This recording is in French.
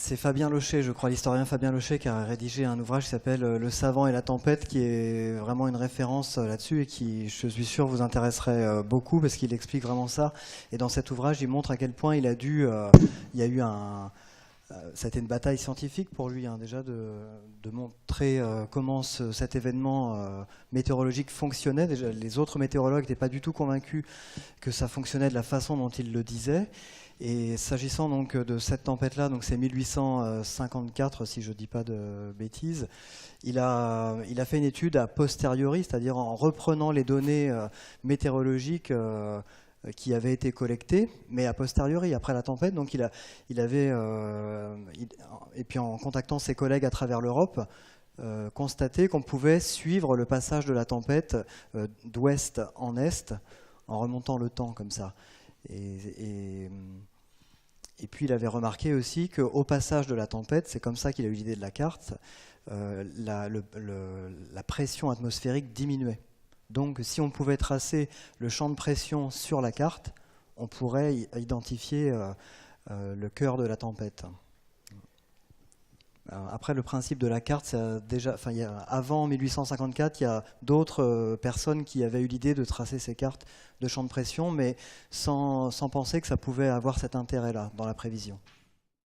C'est Fabien Locher, je crois, l'historien Fabien Locher, qui a rédigé un ouvrage qui s'appelle Le savant et la tempête, qui est vraiment une référence là-dessus et qui, je suis sûr, vous intéresserait beaucoup parce qu'il explique vraiment ça. Et dans cet ouvrage, il montre à quel point il y a eu ça a été une bataille scientifique pour lui, déjà, de montrer comment cet événement météorologique fonctionnait. Déjà, les autres météorologues n'étaient pas du tout convaincus que ça fonctionnait de la façon dont il le disait. Et s'agissant donc de cette tempête-là, donc c'est 1854 si je ne dis pas de bêtises, il a fait une étude a posteriori, c'est-à-dire en reprenant les données météorologiques qui avaient été collectées, mais a posteriori, après la tempête. Donc et puis en contactant ses collègues à travers l'Europe, constaté qu'on pouvait suivre le passage de la tempête d'ouest en est en remontant le temps comme ça. Et puis il avait remarqué aussi qu'au passage de la tempête, c'est comme ça qu'il a eu l'idée de la carte, la pression atmosphérique diminuait. Donc si on pouvait tracer le champ de pression sur la carte, on pourrait identifier le cœur de la tempête. Après, le principe de la carte, avant 1854, il y a d'autres personnes qui avaient eu l'idée de tracer ces cartes de champ de pression, mais sans penser que ça pouvait avoir cet intérêt-là dans la prévision.